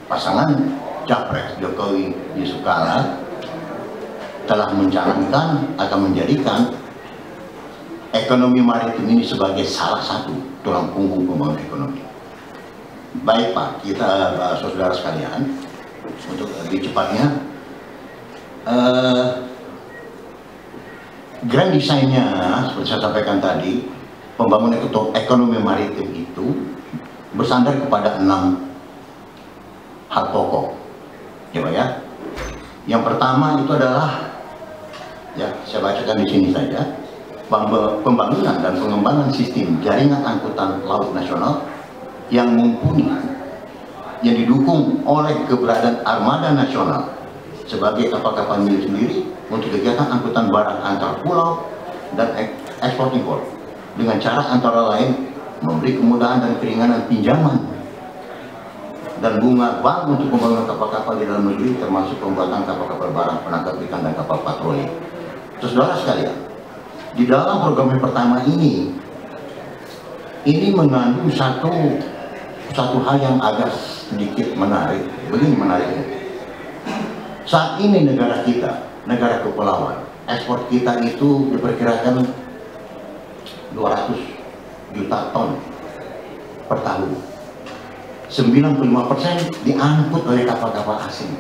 pasangan Capres Jokowi Yusuf Kala telah mencanangkan akan menjadikan ekonomi maritim ini sebagai salah satu tulang punggung pembangunan ekonomi. Baik Pak, kita saudara sekalian, untuk lebih cepatnya, grand desainnya seperti saya sampaikan tadi, pembangunan ekonomi maritim itu bersandar kepada 6 hal pokok, ya Pak ya. Yang pertama itu adalah, ya saya bacakan di sini saja, pembangunan dan pengembangan sistem jaringan angkutan laut nasional yang mumpuni, yang didukung oleh keberadaan armada nasional sebagai kapal-kapal milik sendiri untuk kegiatan angkutan barang antar pulau dan ekspor impor, dengan cara antara lain memberi kemudahan dan keringanan pinjaman dan bunga bank untuk pembangunan kapal-kapal di dalam negeri, termasuk pembuatan kapal-kapal barang penangkap ikan dan kapal patroli. Saudara sekalian, di dalam program yang pertama ini mengandung satu hal yang agak sedikit menarik. Begini menariknya, saat ini negara kita, negara kepulauan, ekspor kita itu diperkirakan 200 juta ton per tahun. 95% diangkut oleh kapal-kapal asing.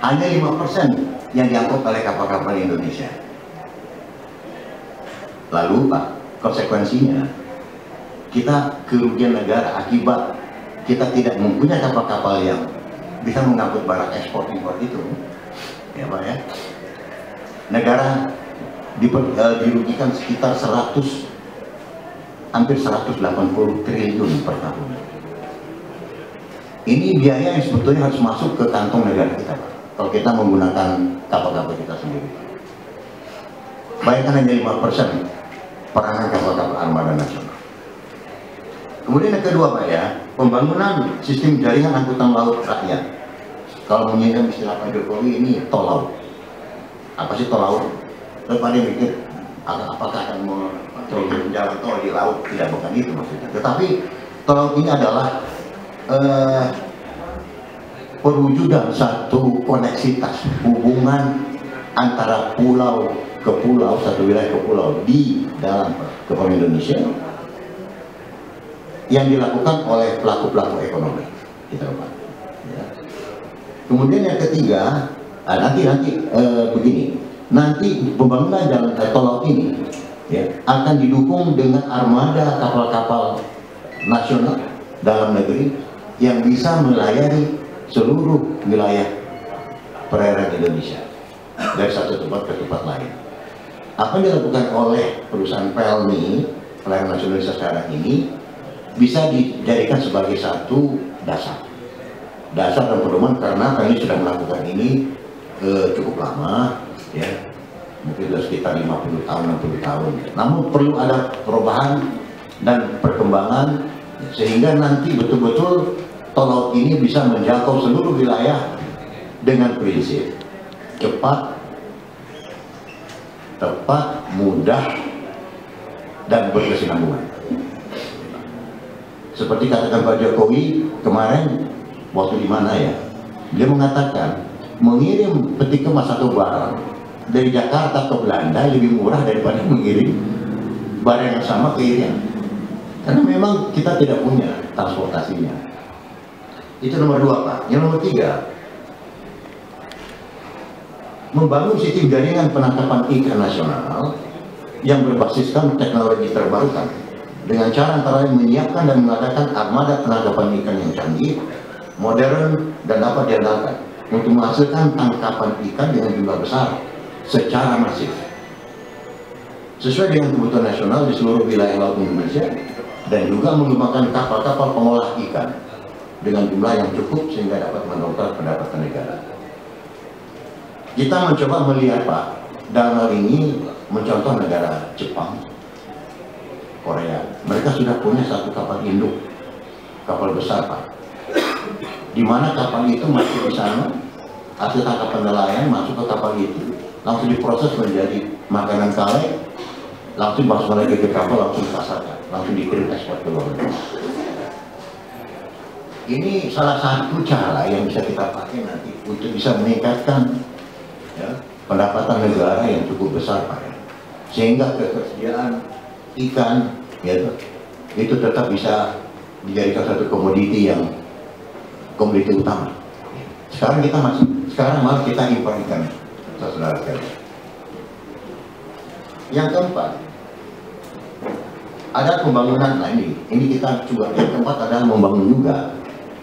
Hanya 5% yang diangkut oleh kapal-kapal Indonesia. Lalu Pak, konsekuensinya kita kerugian negara akibat kita tidak mempunyai kapal-kapal yang bisa mengangkut barang ekspor impor itu, ya Pak ya. Negara dirugikan sekitar hampir 180 triliun per tahun. Ini biaya yang sebetulnya harus masuk ke kantong negara kita, Pak, kalau kita menggunakan kapal-kapal kita sendiri. Bayangkan hanya 5% peranan kapal-kapal armada nasional. Kemudian yang kedua Pak ya, pembangunan sistem jaringan angkutan laut rakyat. Kalau mengingat istilah Pak Jokowi ini tol laut. Apa sih tol laut? Lalu Pak dia mikir, apakah akan jalan tol di laut? Tidak, bukan itu maksudnya. Tetapi tol laut ini adalah perwujudan satu koneksitas hubungan antara pulau ke pulau, satu wilayah ke pulau di dalam Kepulauan Indonesia yang dilakukan oleh pelaku-pelaku ekonomi, gitu Pak. Ya. Kemudian yang ketiga, begini, nanti pembangunan jalan tol laut ini ya, akan didukung dengan armada kapal-kapal nasional dalam negeri yang bisa melayani seluruh wilayah perairan Indonesia dari satu tempat ke tempat lain. Apa yang dilakukan oleh perusahaan PLNI, Pelayaran Nasional Indonesia sekarang ini, bisa dijadikan sebagai satu dasar dan pedoman, karena PLNI sudah melakukan ini cukup lama, ya, mungkin sudah sekitar 50 tahun, 60 tahun. Namun perlu ada perubahan dan perkembangan sehingga nanti betul-betul tol laut ini bisa menjangkau seluruh wilayah dengan prinsip cepat, tepat, mudah, dan berkesinambungan. Seperti katakan Pak Jokowi kemarin waktu di mana ya, dia mengatakan mengirim peti kemas atau barang dari Jakarta ke Belanda lebih murah daripada mengirim barang yang sama ke Irian, karena memang kita tidak punya transportasinya. Itu nomor 2 Pak. Yang nomor 3, membangun sistem jaringan penangkapan ikan nasional yang berbasiskan teknologi terbarukan dengan cara antara lain menyiapkan dan mengadakan armada penangkapan ikan yang canggih, modern, dan dapat diandalkan untuk menghasilkan tangkapan ikan dengan jumlah besar secara masif sesuai dengan kebutuhan nasional di seluruh wilayah laut Indonesia, dan juga mengembangkan kapal-kapal pengolah ikan dengan jumlah yang cukup sehingga dapat mendongkrak pendapatan negara. Kita mencoba melihat Pak, dalam hal ini mencontoh negara Jepang, Korea. Mereka sudah punya satu kapal induk, kapal besar Pak, di mana kapal itu masuk di sana, hasil tangkapan nelayan masuk ke kapal itu, langsung diproses menjadi makanan kaleng, langsung masuk lagi ke kapal, langsung dipasarkan, langsung dikirim ekspor ke luar negeri. Ini salah satu cara yang bisa kita pakai nanti untuk bisa meningkatkan ya, pendapatan negara yang cukup besar, Pak. Sehingga ketersediaan ikan ya, itu tetap bisa dijadikan satu komoditi utama. Sekarang malah kita impor ikan, saudara sekalian. Yang keempat, ada pembangunan. Nah ini kita coba. Yang keempat adalah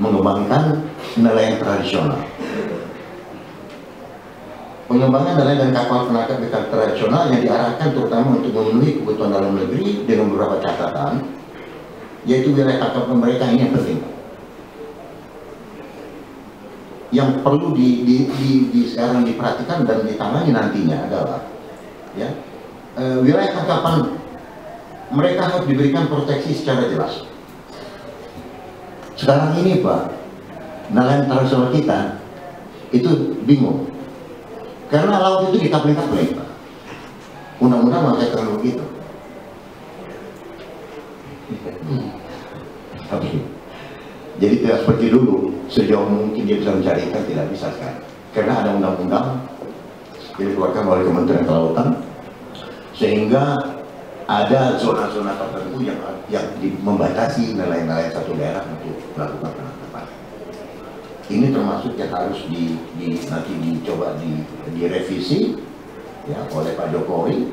mengembangkan nelayan tradisional. Pengembangan nelayan dan kapal penangkap ikan tradisional yang diarahkan terutama untuk memenuhi kebutuhan dalam negeri dengan beberapa catatan, yaitu wilayah tangkap mereka ini yang penting. Yang perlu sekarang diperhatikan dan ditangani nantinya adalah ya, wilayah tangkapan mereka harus diberikan proteksi secara jelas. Sekarang ini Pak, nelayan tradisional kita itu bingung karena laut itu dikapling-kapling Pak. Undang-undang nggak terlalu begitu. Jadi tidak seperti dulu, sejauh mungkin dia bisa mencari ikan, tidak bisa sekarang. Karena ada undang-undang yang dikeluarkan oleh Kementerian Kelautan, sehingga ada zona-zona tertentu yang membatasi nelayan-nelayan satu daerah untuk melakukan penangkapan. Ini termasuk yang harus nanti dicoba direvisi ya, oleh Pak Jokowi,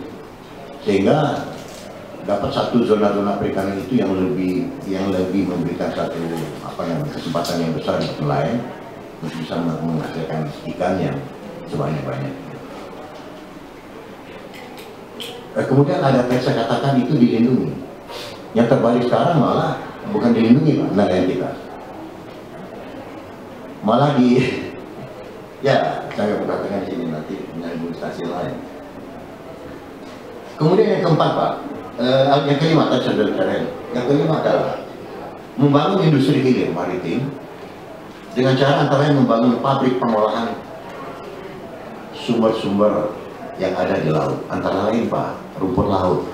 sehingga dapat satu zona-zona perikanan itu yang lebih memberikan satu kesempatan yang besar untuk nelayan untuk bisa menghasilkan ikan yang sebanyak-banyaknya. Kemudian ada yang saya katakan itu dilindungi. Yang terbalik sekarang malah bukan dilindungi Pak, nelayan kita. Malah ya saya katakan di sini nanti menyambung stasi lain. Kemudian yang keempat Pak, yang kelima tadi sudah bicara. Yang kelima adalah membangun industri hilir maritim dengan cara antara lain membangun pabrik pengolahan sumber-sumber yang ada di laut, antara lain Pak, rumput laut.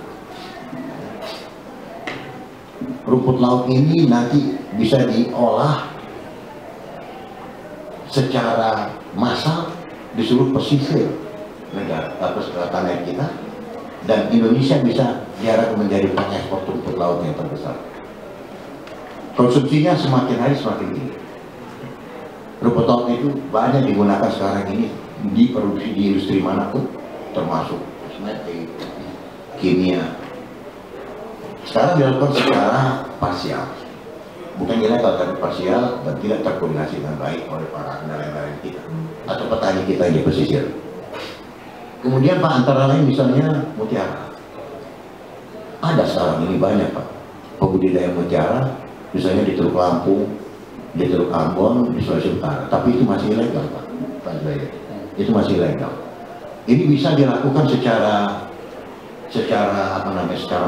Rumput laut ini nanti bisa diolah secara massal di seluruh pesisir negara tanah kita, dan Indonesia bisa diharapkan menjadi pengekspor rumput laut yang terbesar. Konsumsinya semakin hari semakin tinggi. Rumput laut itu banyak digunakan sekarang ini diproduksi di industri manapun, termasuk kosmetik, kimia. Sekarang dilakukan secara parsial, bukan ilegal tapi parsial dan tidak terkoordinasi dengan baik oleh para nelayan kita atau petani kita yang di pesisir. Kemudian Pak, antara lain misalnya mutiara. Ada sekarang ini banyak Pak pembudidaya mutiara, misalnya di Teluk Lampung, di Teluk Ambon, di Sulawesi Utara, tapi itu masih ilegal Pak. Itu masih ilegal. Ini bisa dilakukan secara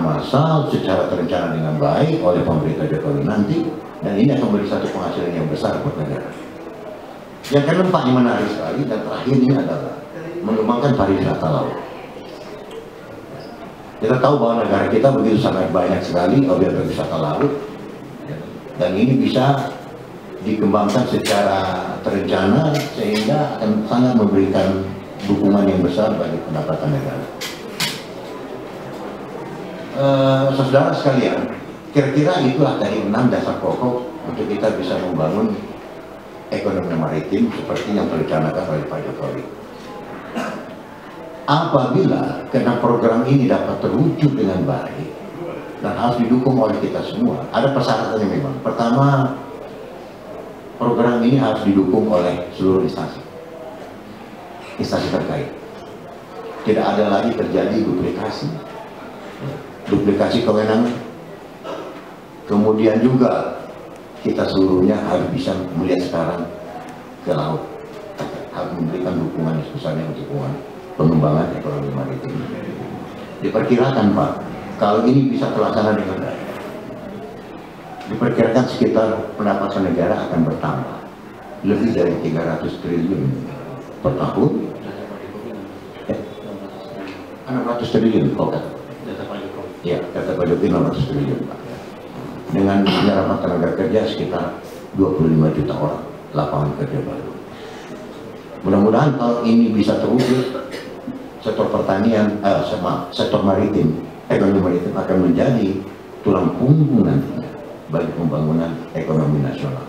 massal, secara terencana dengan baik oleh pemerintah Jokowi nanti, dan ini akan memberi satu penghasilan yang besar buat negara. Yang keempat yang menarik sekali dan terakhir ini adalah mengembangkan pariwisata laut. Kita tahu bahwa negara kita begitu sangat banyak sekali objek wisata laut, dan ini bisa dikembangkan secara terencana sehingga akan sangat memberikan dukungan yang besar bagi pendapatan negara. Saudara sekalian, kira-kira itulah dari 6 dasar pokok untuk kita bisa membangun ekonomi maritim seperti yang direncanakan oleh Pak Jokowi. Apabila karena program ini dapat terwujud dengan baik dan harus didukung oleh kita semua, ada persyaratannya memang. Pertama, program ini harus didukung oleh seluruh instansi terkait. Tidak ada lagi terjadi duplikasi kewenangan. Kemudian juga kita seluruhnya harus bisa melihat sekarang ke laut, harus memberikan dukungan sebesarnya untuk pengembangan ekonomi maritim. Diperkirakan Pak, kalau ini bisa terlaksana dengan baik, diperkirakan sekitar pendapatan negara akan bertambah lebih dari 300 triliun per tahun. 600 triliun kok kan? Ya, kata Pak Jokowi 600 triliun Pak. Dengan penyerapan tenaga kerja sekitar 25 juta orang lapangan kerja baru. Mudah-mudahan kalau ini bisa terwujud, sektor pertanian, sektor maritim, ekonomi maritim akan menjadi tulang punggung nantinya bagi pembangunan ekonomi nasional.